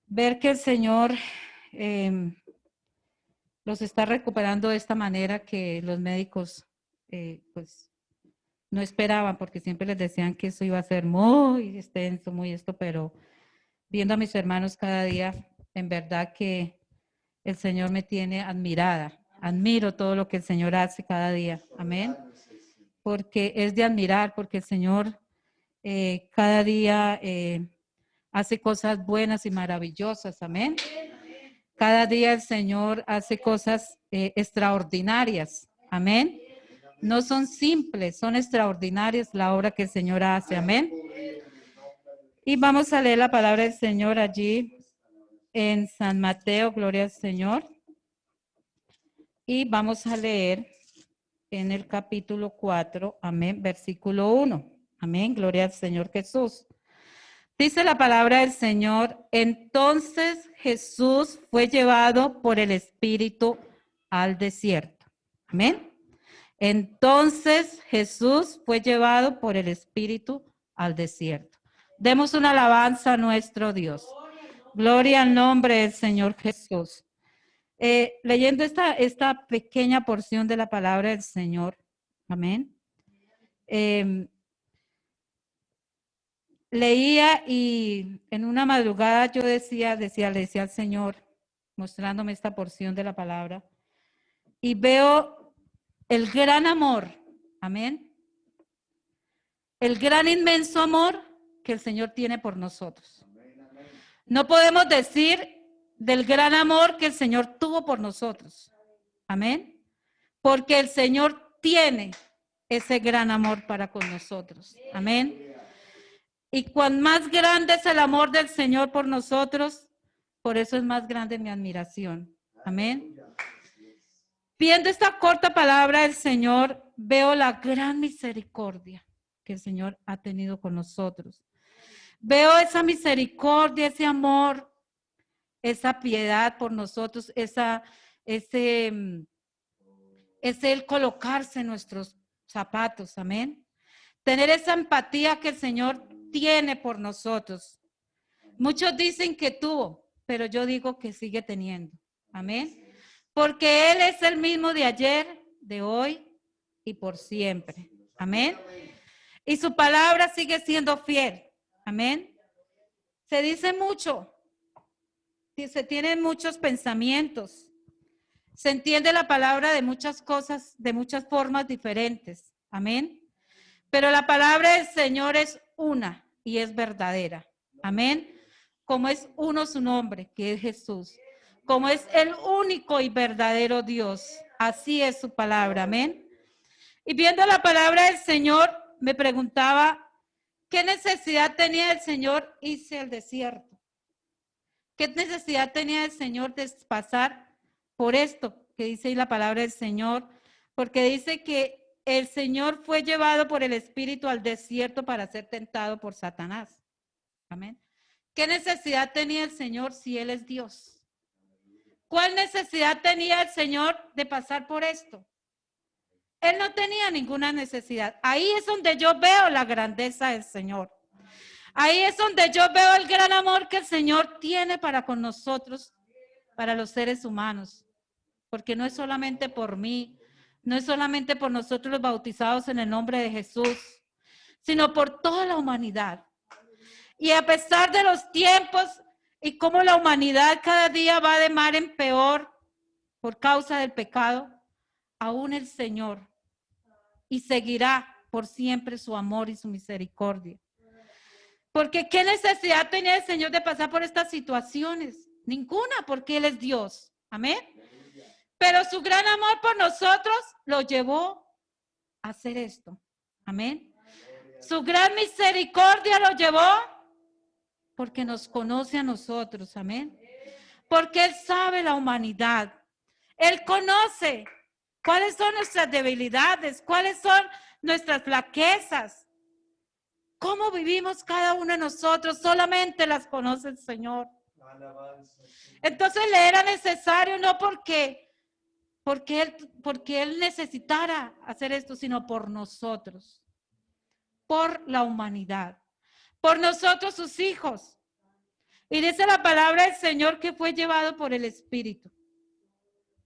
ver que el Señor los está recuperando de esta manera que los médicos pues no esperaban, porque siempre les decían que eso iba a ser muy extenso, muy esto, pero viendo a mis hermanos cada día, en verdad que el Señor me tiene admirada. Admiro todo lo que el Señor hace cada día. Amén. Porque es de admirar, porque el Señor cada día hace cosas buenas y maravillosas. Amén. Cada día el Señor hace cosas extraordinarias. Amén. No son simples, son extraordinarias la obra que el Señor hace. Amén. Y vamos a leer la palabra del Señor allí en San Mateo, gloria al Señor. Y vamos a leer en el capítulo 4, amén, versículo 1. Amén, gloria al Señor Jesús. Dice la palabra del Señor, entonces Jesús fue llevado por el Espíritu al desierto. Amén. Entonces Jesús fue llevado por el Espíritu al desierto. Demos una alabanza a nuestro Dios. Gloria al nombre del Señor Jesús. Leyendo esta pequeña porción de la palabra del Señor, amén. Leía y en una madrugada yo le decía al Señor, mostrándome esta porción de la palabra, y veo el gran amor, amén. El gran inmenso amor que el Señor tiene por nosotros. No podemos decir del gran amor que el Señor tuvo por nosotros. Amén. Porque el Señor tiene ese gran amor para con nosotros. Amén. Y cuán más grande es el amor del Señor por nosotros, por eso es más grande mi admiración. Amén. Viendo esta corta palabra del Señor, veo la gran misericordia que el Señor ha tenido con nosotros. Veo esa misericordia, ese amor, esa piedad por nosotros, ese el colocarse en nuestros zapatos, amén. Tener esa empatía que el Señor tiene por nosotros. Muchos dicen que tuvo, pero yo digo que sigue teniendo, amén. Porque Él es el mismo de ayer, de hoy y por siempre, amén. Y su palabra sigue siendo fiel, amén. Se dice mucho, se tienen muchos pensamientos, se entiende la palabra de muchas cosas, de muchas formas diferentes, amén. Pero la palabra del Señor es una y es verdadera, amén. Como es uno su nombre, que es Jesús, como es el único y verdadero Dios, así es su palabra, amén. Y viendo la palabra del Señor, me preguntaba, ¿qué necesidad tenía el Señor irse al desierto? ¿Qué necesidad tenía el Señor de pasar por esto que dice ahí la palabra del Señor? Porque dice que el Señor fue llevado por el Espíritu al desierto para ser tentado por Satanás. Amén. ¿Qué necesidad tenía el Señor si Él es Dios? ¿Cuál necesidad tenía el Señor de pasar por esto? Él no tenía ninguna necesidad. Ahí es donde yo veo la grandeza del Señor. Ahí es donde yo veo el gran amor que el Señor tiene para con nosotros, para los seres humanos. Porque no es solamente por mí, no es solamente por nosotros los bautizados en el nombre de Jesús, sino por toda la humanidad. Y a pesar de los tiempos y cómo la humanidad cada día va de mal en peor por causa del pecado, aún el Señor y seguirá por siempre su amor y su misericordia. Porque ¿qué necesidad tenía el Señor de pasar por estas situaciones? Ninguna, porque Él es Dios. Amén. Pero su gran amor por nosotros lo llevó a hacer esto. Amén. Su gran misericordia lo llevó porque nos conoce a nosotros. Amén. Porque Él sabe la humanidad. Él conoce cuáles son nuestras debilidades, cuáles son nuestras flaquezas. ¿Cómo vivimos cada uno de nosotros? Solamente las conoce el Señor. Entonces le era necesario, no porque él necesitara hacer esto, sino por nosotros, por la humanidad, por nosotros sus hijos. Y dice la palabra del Señor que fue llevado por el Espíritu.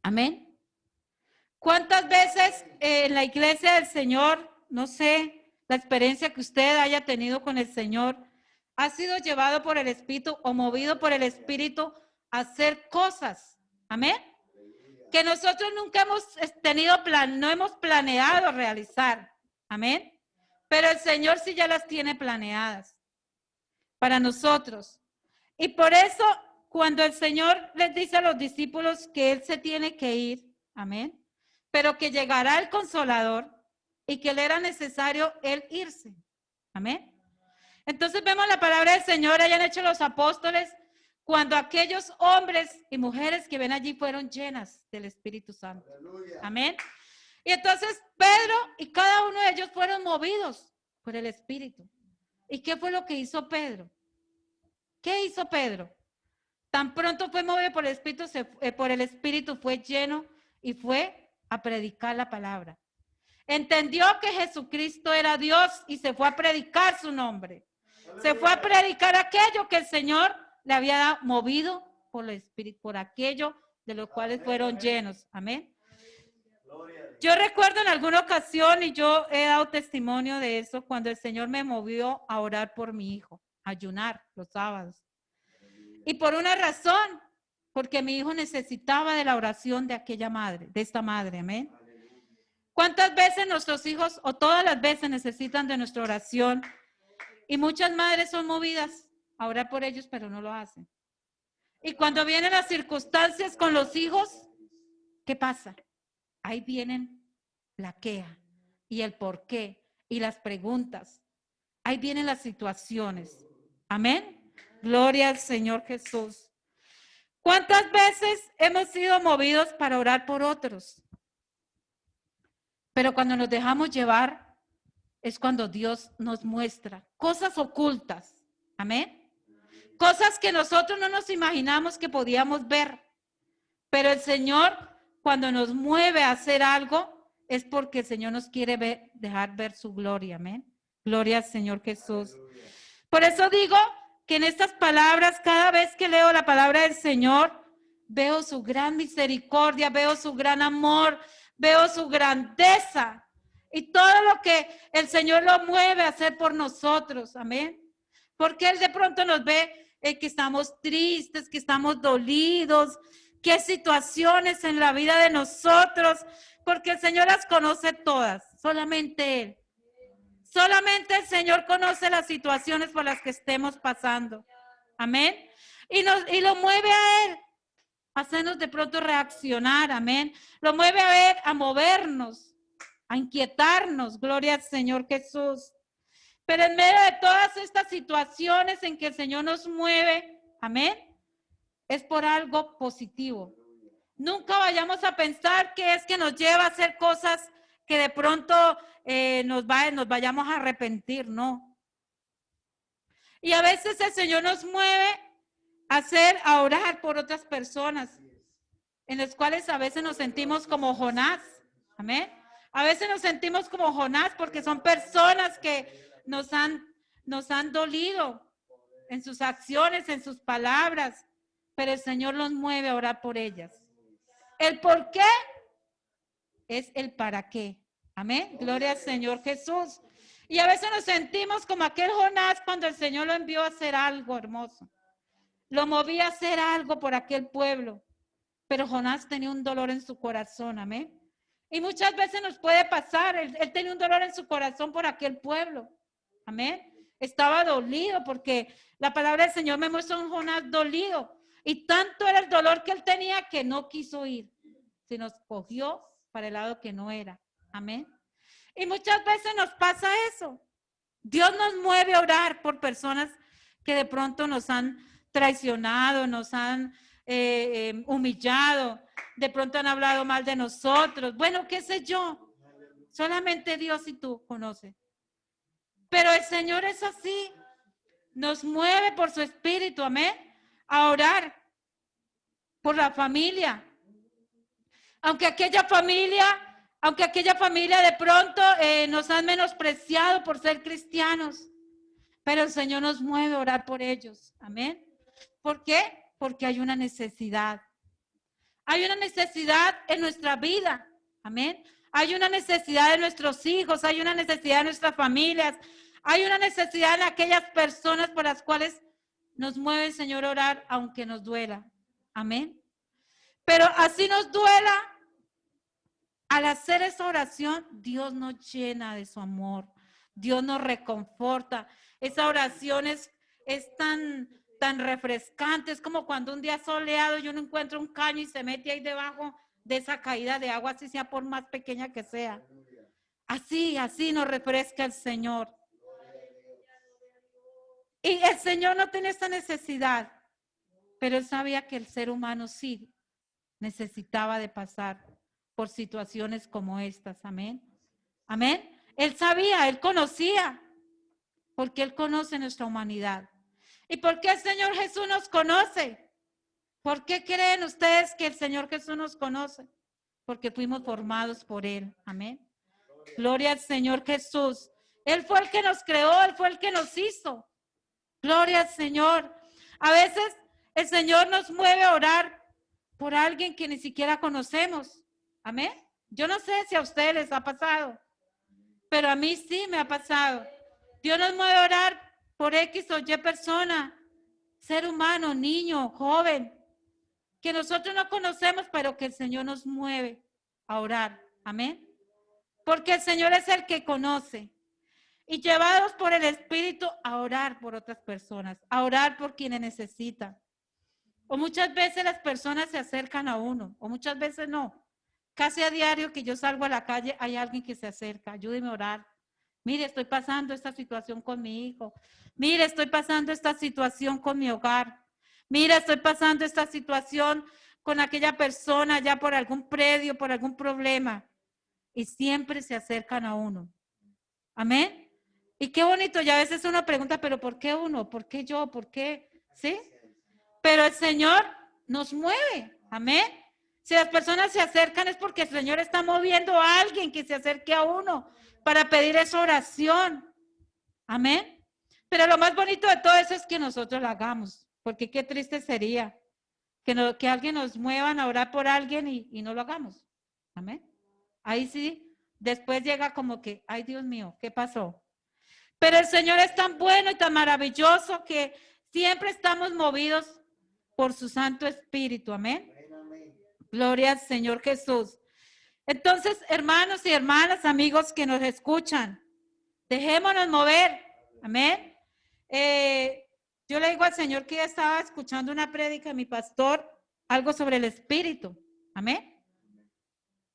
Amén. ¿Cuántas veces en la iglesia del Señor, no sé, la experiencia que usted haya tenido con el Señor, ha sido llevado por el Espíritu o movido por el Espíritu a hacer cosas? Amén. Que nosotros nunca hemos tenido no hemos planeado realizar. Amén. Pero el Señor sí ya las tiene planeadas para nosotros. Y por eso, cuando el Señor les dice a los discípulos que Él se tiene que ir, amén, pero que llegará el Consolador y que le era necesario Él irse, amén. Entonces vemos la palabra del Señor, hayan hecho los apóstoles, cuando aquellos hombres y mujeres que ven allí fueron llenas del Espíritu Santo, amén. Y entonces Pedro y cada uno de ellos fueron movidos por el Espíritu. ¿Y qué fue lo que hizo Pedro? ¿Qué hizo Pedro? Tan pronto fue movido por el Espíritu, fue lleno y fue a predicar la palabra. Entendió que Jesucristo era Dios y se fue a predicar su nombre. Se fue a predicar aquello que el Señor le había movido por el Espíritu, por aquello de los cuales fueron llenos. Amén. Yo recuerdo en alguna ocasión, y yo he dado testimonio de eso, cuando el Señor me movió a orar por mi hijo, a ayunar los sábados. Y por una razón, porque mi hijo necesitaba de la oración de aquella madre, de esta madre, amén. ¿Cuántas veces nuestros hijos, o todas las veces, necesitan de nuestra oración? Y muchas madres son movidas a orar por ellos, pero no lo hacen. Y cuando vienen las circunstancias con los hijos, ¿qué pasa? Ahí vienen la queja y el por qué y las preguntas. Ahí vienen las situaciones. Amén. Gloria al Señor Jesús. ¿Cuántas veces hemos sido movidos para orar por otros? Pero cuando nos dejamos llevar es cuando Dios nos muestra cosas ocultas. Amén. Cosas que nosotros no nos imaginamos que podíamos ver. Pero el Señor, cuando nos mueve a hacer algo, es porque el Señor nos quiere dejar ver su gloria. Amén. Gloria al Señor Jesús. Por eso digo que en estas palabras, cada vez que leo la palabra del Señor, veo su gran misericordia, veo su gran amor, veo su grandeza y todo lo que el Señor lo mueve a hacer por nosotros. Amén. Porque Él de pronto nos ve que estamos tristes, que estamos dolidos, que hay situaciones en la vida de nosotros, porque el Señor las conoce todas, solamente Él. Solamente el Señor conoce las situaciones por las que estemos pasando. Amén. Y lo mueve a Él, a hacernos de pronto reaccionar. Amén. Lo mueve a Él, a movernos, a inquietarnos. Gloria al Señor Jesús. Pero en medio de todas estas situaciones en que el Señor nos mueve, amén, es por algo positivo. Nunca vayamos a pensar que es que nos lleva a hacer cosas que de pronto nos vayamos a arrepentir, no. Y a veces el Señor nos mueve a orar por otras personas, en las cuales a veces nos sentimos como Jonás, amén. A veces nos sentimos como Jonás porque son personas que nos han dolido en sus acciones, en sus palabras, pero el Señor los mueve a orar por ellas. El por qué es el para qué. Amén. Gloria al Señor Jesús. Y a veces nos sentimos como aquel Jonás cuando el Señor lo envió a hacer algo hermoso. Lo movía a hacer algo por aquel pueblo. Pero Jonás tenía un dolor en su corazón. Amén. Y muchas veces nos puede pasar. Él tenía un dolor en su corazón por aquel pueblo. Amén. Estaba dolido porque la palabra del Señor me muestra un Jonás dolido. Y tanto era el dolor que él tenía que no quiso ir. Se nos cogió para el lado que no era. Amén. Y muchas veces nos pasa eso. Dios nos mueve a orar por personas que de pronto nos han traicionado, nos han humillado, de pronto han hablado mal de nosotros. Bueno, qué sé yo. Solamente Dios y tú conoces. Pero el Señor es así. Nos mueve por su espíritu, amén, a orar por la familia. Aunque aquella familia de pronto nos han menospreciado por ser cristianos, pero el Señor nos mueve a orar por ellos, amén. ¿Por qué? Porque hay una necesidad. Hay una necesidad en nuestra vida. Amén. Hay una necesidad de nuestros hijos, hay una necesidad de nuestras familias, hay una necesidad en aquellas personas por las cuales nos mueve el Señor a orar, aunque nos duela. Amén. Pero así nos duela, al hacer esa oración, Dios nos llena de su amor. Dios nos reconforta. Esa oración es tan refrescante. Es como cuando un día soleado y uno encuentra un caño y se mete ahí debajo de esa caída de agua, así sea por más pequeña que sea. Así nos refresca el Señor. Y el Señor no tenía esta necesidad, pero Él sabía que el ser humano sí necesitaba de pasar por situaciones como estas. Amén. Amén. Él sabía, Él conocía, porque Él conoce nuestra humanidad. ¿Y por qué el Señor Jesús nos conoce? ¿Por qué creen ustedes que el Señor Jesús nos conoce? Porque fuimos formados por Él. Amén. Gloria al Señor Jesús. Él fue el que nos creó, Él fue el que nos hizo. Gloria al Señor. A veces el Señor nos mueve a orar por alguien que ni siquiera conocemos. Amén. Yo no sé si a ustedes les ha pasado, pero a mí sí me ha pasado. Dios nos mueve a orar por X o Y persona, ser humano, niño, joven, que nosotros no conocemos, pero que el Señor nos mueve a orar. Amén. Porque el Señor es el que conoce. Y llevados por el Espíritu a orar por otras personas, a orar por quienes necesitan. O muchas veces las personas se acercan a uno, o muchas veces no. Casi a diario que yo salgo a la calle hay alguien que se acerca, ayúdeme a orar. Mire, estoy pasando esta situación con mi hijo. Mire, estoy pasando esta situación con mi hogar. Mira, estoy pasando esta situación con aquella persona ya por algún predio, por algún problema. Y siempre se acercan a uno. Amén. Y qué bonito, y a veces uno pregunta, pero ¿por qué uno? ¿Por qué yo? ¿Por qué? ¿Sí? Pero el Señor nos mueve. Amén. Si las personas se acercan es porque el Señor está moviendo a alguien que se acerque a uno para pedir esa oración. Amén. Pero lo más bonito de todo eso es que nosotros lo hagamos, porque qué triste sería que alguien nos mueva a orar por alguien y no lo hagamos. Amén. Ahí sí, después llega como que, ay Dios mío, ¿qué pasó? Pero el Señor es tan bueno y tan maravilloso que siempre estamos movidos por su Santo Espíritu. Amén. Gloria al Señor Jesús. Entonces, hermanos y hermanas, amigos que nos escuchan, dejémonos mover. Amén. Yo le digo al Señor que ya estaba escuchando una prédica de mi pastor, algo sobre el Espíritu. Amén.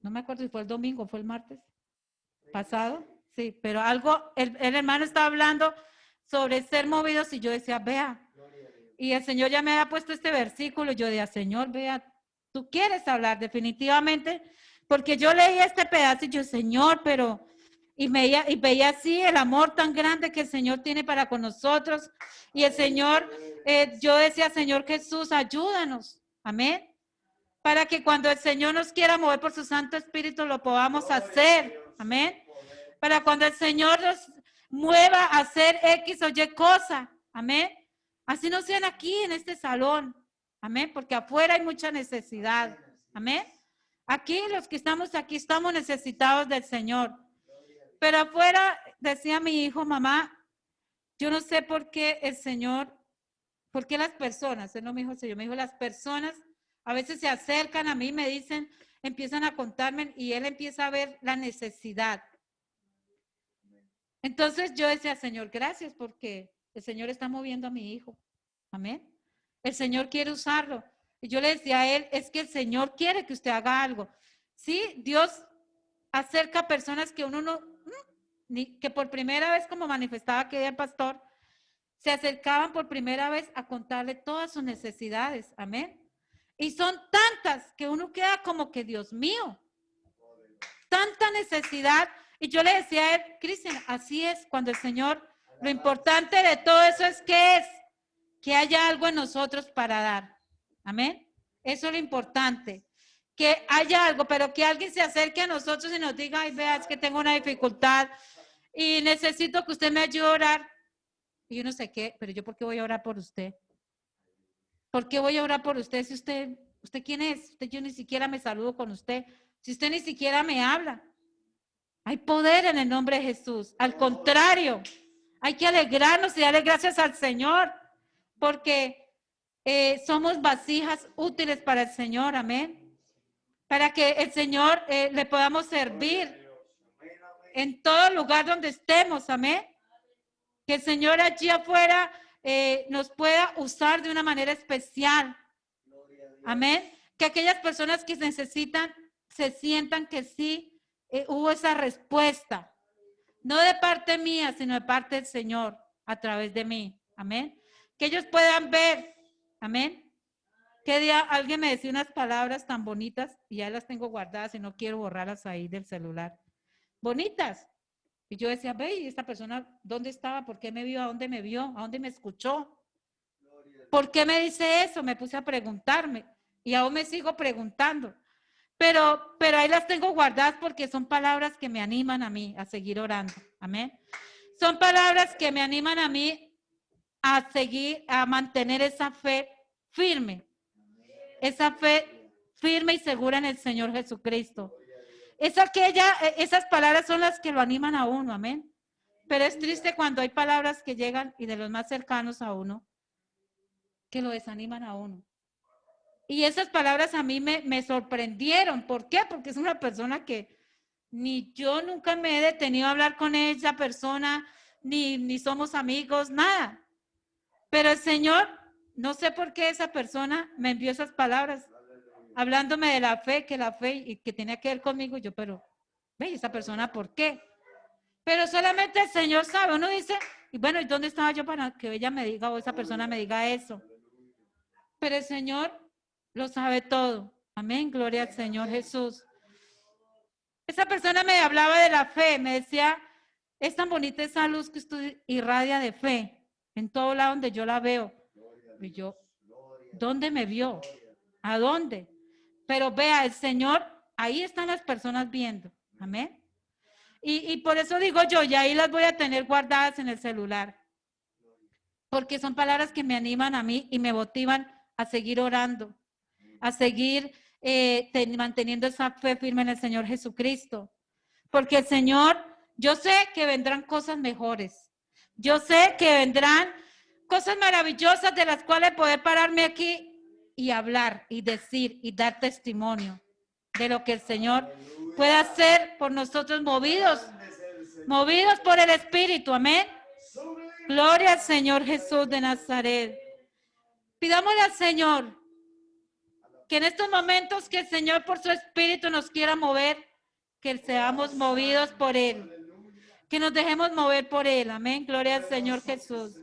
No me acuerdo si fue el domingo, fue el martes pasado. Sí, pero algo, el hermano estaba hablando sobre ser movidos y yo decía, vea, y el Señor ya me había puesto este versículo, y yo decía, Señor, vea, tú quieres hablar definitivamente, porque yo leía este pedazo y yo, Señor, pero, y veía así el amor tan grande que el Señor tiene para con nosotros, y el Señor, yo decía, Señor Jesús, ayúdanos, amén, para que cuando el Señor nos quiera mover por su Santo Espíritu lo podamos hacer, amén. Para cuando el Señor nos mueva a hacer X o Y cosa. Amén. Así no sean aquí en este salón. Amén. Porque afuera hay mucha necesidad. Amén. Aquí los que estamos aquí estamos necesitados del Señor. Pero afuera decía mi hijo, mamá, yo no sé por qué el Señor, por qué las personas, él no me dijo el Señor, me dijo las personas a veces se acercan a mí, me dicen, empiezan a contarme y él empieza a ver la necesidad. Entonces yo decía, Señor, gracias porque el Señor está moviendo a mi hijo. Amén. El Señor quiere usarlo. Y yo le decía a él, es que el Señor quiere que usted haga algo. Sí, Dios acerca a personas que uno no, que por primera vez, como manifestaba aquel el pastor, se acercaban por primera vez a contarle todas sus necesidades. Amén. Y son tantas que uno queda como que, Dios mío, tanta necesidad. Y yo le decía a él, Cristian, así es cuando el Señor, lo importante de todo eso es que haya algo en nosotros para dar. Amén. Eso es lo importante. Que haya algo, pero que alguien se acerque a nosotros y nos diga, ay, vea, es que tengo una dificultad y necesito que usted me ayude a orar. Y yo no sé qué, pero yo, ¿por qué voy a orar por usted? ¿Por qué voy a orar por usted si usted quién es? Yo ni siquiera me saludo con usted. Si usted ni siquiera me habla. Hay poder en el nombre de Jesús. Al contrario, hay que alegrarnos y darle gracias al Señor, porque somos vasijas útiles para el Señor, amén. Para que el Señor le podamos servir en todo lugar donde estemos, amén. Que el Señor allí afuera nos pueda usar de una manera especial, amén. Que aquellas personas que necesitan se sientan que sí hubo esa respuesta. No de parte mía, sino de parte del Señor a través de mí. Amén. Que ellos puedan ver. Amén. Que día alguien me decía unas palabras tan bonitas y ya las tengo guardadas y no quiero borrarlas ahí del celular. Bonitas. Y yo decía, ve, ¿y esta persona dónde estaba? ¿Por qué me vio? ¿A dónde me vio? ¿A dónde me escuchó? ¿Por qué me dice eso? Me puse a preguntarme y aún me sigo preguntando. Pero ahí las tengo guardadas porque son palabras que me animan a mí a seguir orando. Amén. Son palabras que me animan a mí a seguir, a mantener esa fe firme. Esa fe firme y segura en el Señor Jesucristo. Esas palabras son las que lo animan a uno. Amén. Pero es triste cuando hay palabras que llegan y de los más cercanos a uno, que lo desaniman a uno. Y esas palabras a mí me sorprendieron. ¿Por qué? Porque es una persona que ni yo nunca me he detenido a hablar con esa persona, ni somos amigos, nada. Pero el Señor, no sé por qué esa persona me envió esas palabras, hablándome de la fe, y que tenía que ver conmigo. Yo, pero, ve, esa persona, ¿por qué? Pero solamente el Señor sabe. Uno dice, y bueno, ¿y dónde estaba yo para que ella me diga o esa persona me diga eso? Pero el Señor lo sabe todo. Amén, gloria al Señor Jesús. Esa persona me hablaba de la fe, me decía, es tan bonita esa luz que usted irradia de fe, en todo lado donde yo la veo. Y yo, ¿dónde me vio? ¿A dónde? Pero vea, el Señor, ahí están las personas viendo. Amén. Y por eso digo yo, ya ahí las voy a tener guardadas en el celular. Porque son palabras que me animan a mí y me motivan a seguir orando, a seguir manteniendo esa fe firme en el Señor Jesucristo. Porque el Señor, yo sé que vendrán cosas mejores. Yo sé que vendrán cosas maravillosas de las cuales poder pararme aquí y hablar y decir y dar testimonio de lo que el Señor puede hacer por nosotros movidos por el Espíritu. Amén. Gloria al Señor Jesús de Nazaret. Pidámosle al Señor que en estos momentos que el Señor por su Espíritu nos quiera mover, que seamos movidos por Él, que nos dejemos mover por Él. Amén, gloria al Señor Jesús.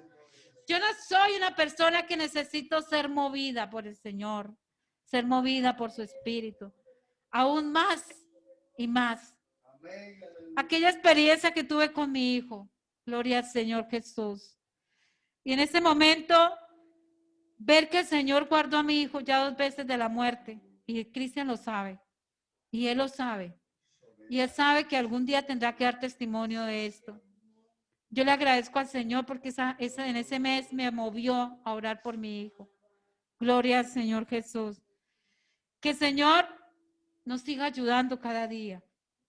Yo no soy una persona que necesito ser movida por el Señor, ser movida por su Espíritu, aún más y más. Aquella experiencia que tuve con mi hijo, gloria al Señor Jesús. Y en ese momento, ver que el Señor guardó a mi hijo ya 2 veces de la muerte, y Cristian lo sabe, y él lo sabe, y él sabe que algún día tendrá que dar testimonio de esto. Yo le agradezco al Señor porque en ese mes me movió a orar por mi hijo. Gloria al Señor Jesús. Que el Señor nos siga ayudando cada día.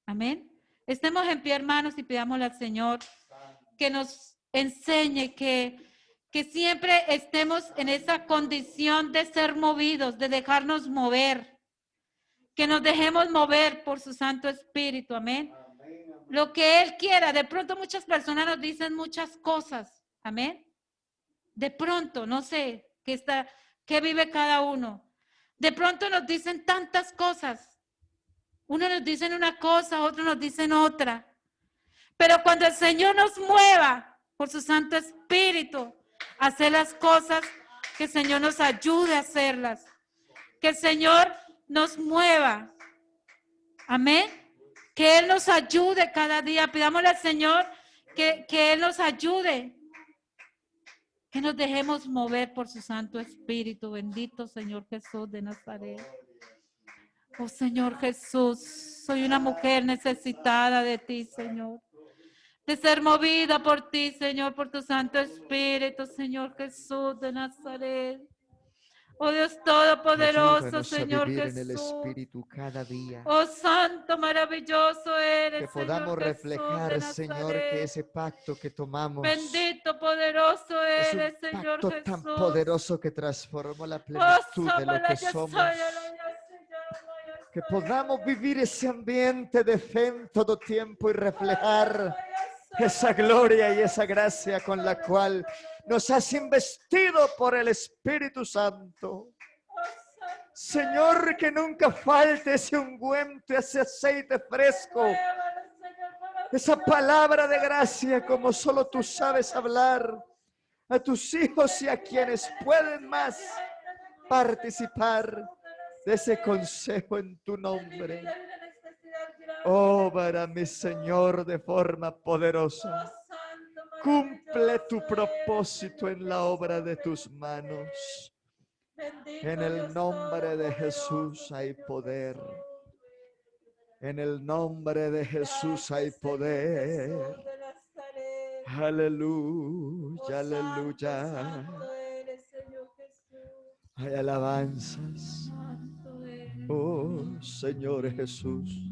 Amén. Estemos en pie, hermanos, y pidámosle al Señor que nos enseñe, que siempre estemos en esa condición de ser movidos, de dejarnos mover, que nos dejemos mover por su Santo Espíritu. Amén. Lo que Él quiera. De pronto muchas personas nos dicen muchas cosas. Amén. De pronto, no sé qué vive cada uno. De pronto nos dicen tantas cosas. Unos nos dicen una cosa, otros nos dicen otra. Pero cuando el Señor nos mueva por su Santo Espíritu a hacer las cosas, que el Señor nos ayude a hacerlas. Que el Señor nos mueva. Amén. Que Él nos ayude cada día. Pidámosle al Señor que Él nos ayude. Que nos dejemos mover por su Santo Espíritu. Bendito Señor Jesús de Nazaret. Oh Señor Jesús, soy una mujer necesitada de ti, Señor. De ser movida por ti, Señor, por tu Santo Espíritu, Señor Jesús de Nazaret. Oh Dios Todopoderoso, Ayúdanos a Señor vivir en el Jesús. Espíritu cada día. Oh Santo, maravilloso eres, Que Señor podamos Jesús de reflejar, Señor, que Nazaret. ese pacto que tomamos Bendito, poderoso es un eres, Señor pacto tan Jesús. poderoso que transformó la Oh, plenitud de lo Samala, que yo somos. soy, yo Que soy, podamos vivir ese ambiente de fe en todo tiempo y reflejar esa gloria y esa gracia con la cual nos has investido por el Espíritu Santo. Señor, que nunca falte ese ungüento, ese aceite fresco, esa palabra de gracia como solo tú sabes hablar a tus hijos y a quienes pueden más participar de ese consejo en tu nombre. Obra, mi Señor, de forma poderosa. Cumple tu propósito en la obra de tus manos. En el nombre de Jesús hay poder. En el nombre de Jesús hay poder. Aleluya, aleluya. Hay alabanzas. Oh Señor Jesús.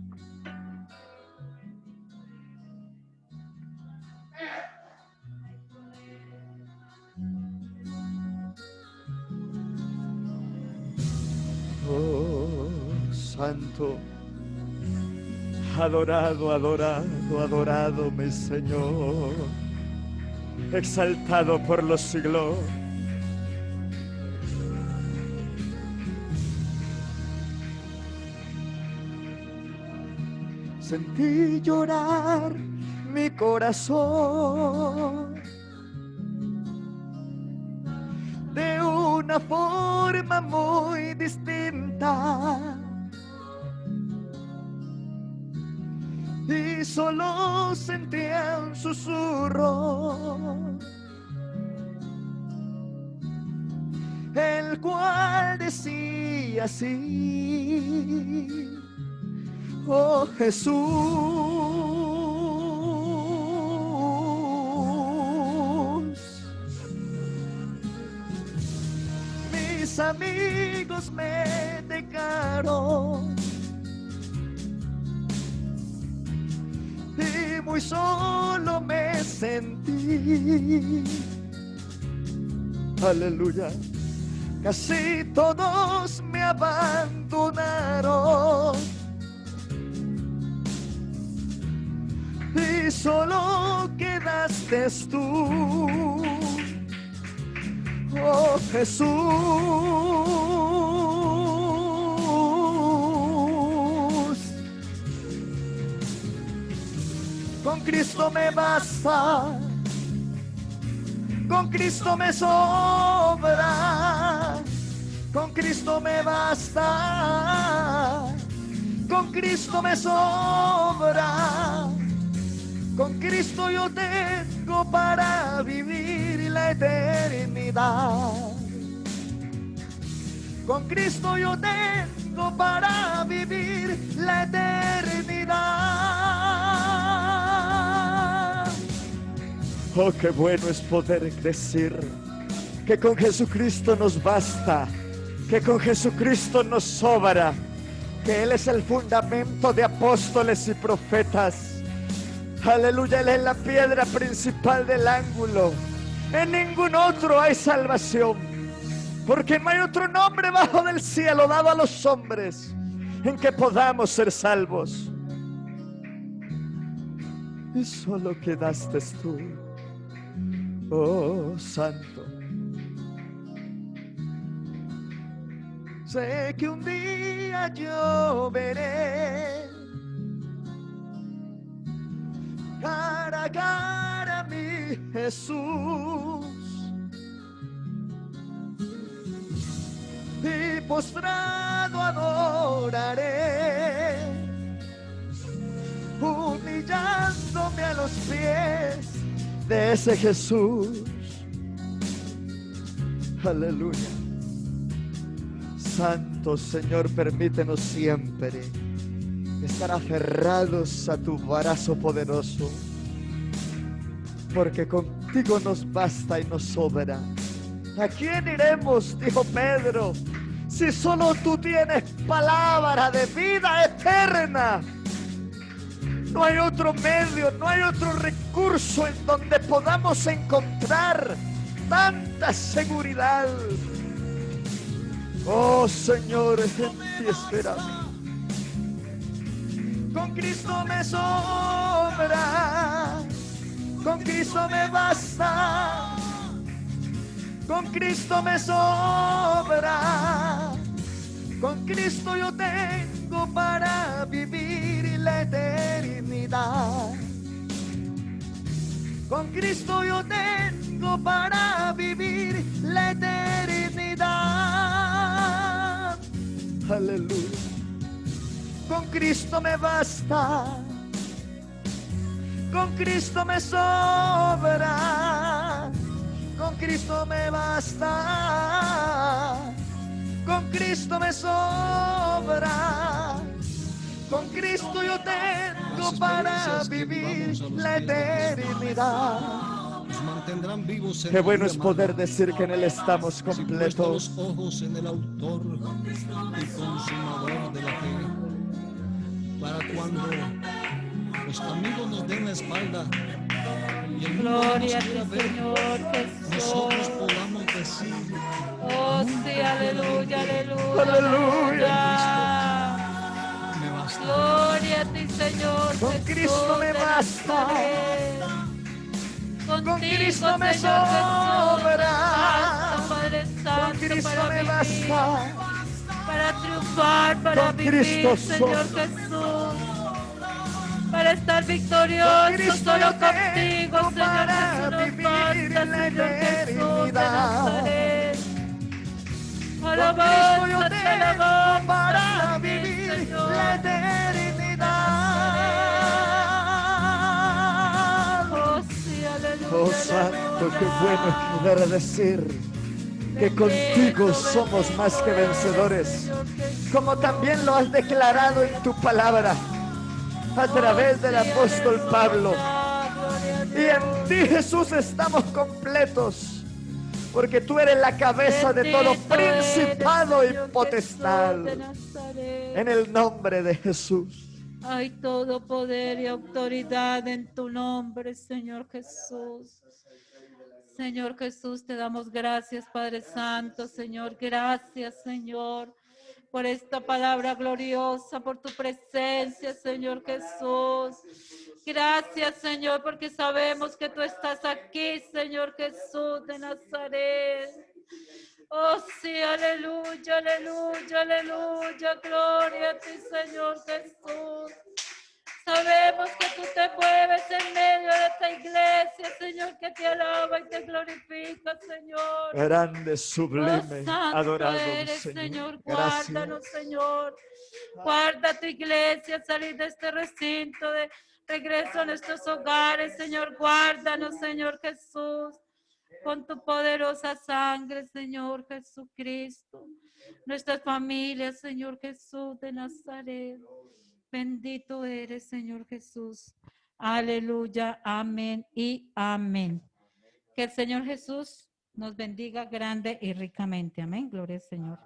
Oh Santo. Adorado, adorado, adorado, mi Señor. Exaltado por los siglos. Sentí llorar mi corazón de una forma muy distinta. Y solo sentía un susurro, el cual decía así: oh Jesús, mis amigos me dejaron y muy solo me sentí. Aleluya. Casi todos me abandonaron y solo quedaste tú, oh Jesús. Con Cristo me basta, con Cristo me sobra, con Cristo me basta, con Cristo me sobra, con Cristo yo tengo para vivir la eternidad. Con Cristo yo tengo para vivir la eternidad. Oh, qué bueno es poder decir que con Jesucristo nos basta, que con Jesucristo nos sobra, que Él es el fundamento de apóstoles y profetas. Aleluya, Él es la piedra principal del ángulo. En ningún otro hay salvación, porque no hay otro nombre bajo del cielo dado a los hombres en que podamos ser salvos. Y solo quedaste tú, oh Santo. Sé que un día yo veré cara a cara a mi Jesús, y postrado adoraré, humillándome a los pies de ese Jesús. Aleluya. Santo Señor, permítenos siempre estar aferrados a tu brazo poderoso, porque contigo nos basta y nos sobra. ¿A quién iremos? Dijo Pedro. Si solo tú tienes palabra de vida eterna. No hay otro medio, no hay otro recurso en donde podamos encontrar tanta seguridad. Oh Señor, en ti esperamos. Con Cristo me sobra, con Cristo me basta, con Cristo me sobra, con Cristo yo tengo para vivir la eternidad. Con Cristo yo tengo para vivir la eternidad. Aleluya. Con Cristo me basta, con Cristo me sobra, con Cristo me basta, con Cristo me sobra, con Cristo yo tengo para vivir la eternidad. Nos mantendrán vivos en Qué la bueno vida es poder amarga. decir que en Él estamos Si puesto completos. los ojos en el autor y consumador de la fe, para cuando los amigos nos den la espalda y el mundo no Gloria a nos quiera ti, ver, Señor nosotros Jesús. podamos decir: Oh, sí, aleluya, aleluya, Aleluya. aleluya. me basta. Gloria a ti, Señor Con Jesús Cristo me de basta. Nazaret. Con Contigo, Cristo me Señor Jesús, sobra. basta, Padre Con Santo, Cristo para me vivir, basta. para triunfar, para Con vivir, Cristo Señor soy. Jesús, para estar Con victorioso, Cristo solo yo contigo, tengo Señor para Jesús, nos vivir basta, la Señor Jesús de eternidad. Nazaret. Con Cristo yo Alabanza, te tengo alabamos, para amén, vivir Señor. la eternidad. Oh, sí, aleluya, Oh Santo, qué bueno es poder decir que Bendito, contigo somos bendito más que eres, vencedores, Señor Jesús. como también lo has declarado en tu palabra a través del Oh, sí, apóstol aleluya, Pablo. gloria a Y en ti, Dios. Jesús, estamos completos, porque tú eres la cabeza de todo Bendito eres, principado y Señor potestad. Jesús de Nazaret. En el nombre de Jesús. Hay todo poder y autoridad en tu nombre, Señor Jesús. Señor Jesús, te damos gracias, Padre Santo. Señor, gracias, Señor, por esta palabra gloriosa, por tu presencia, Señor Jesús. Gracias, Señor, porque sabemos que tú estás aquí, Señor Jesús de Nazaret. Oh, sí, aleluya, aleluya, aleluya. Gloria a ti, Señor Jesús. Sabemos que tú te mueves en medio de esta iglesia, Señor, que te alaba y te glorifica, Señor. Grande, Oh, sublime, santo adorado eres, Señor. Señor. Gracias. Guárdanos, Señor. Guarda tu iglesia, salir de este recinto, de regreso a nuestros hogares, Señor. Guárdanos, Señor Jesús, con tu poderosa sangre, Señor Jesucristo. Nuestras familias, Señor Jesús de Nazaret. Bendito eres, Señor Jesús. Aleluya, amén y amén. Que el Señor Jesús nos bendiga grande y ricamente. Amén. Gloria al Señor.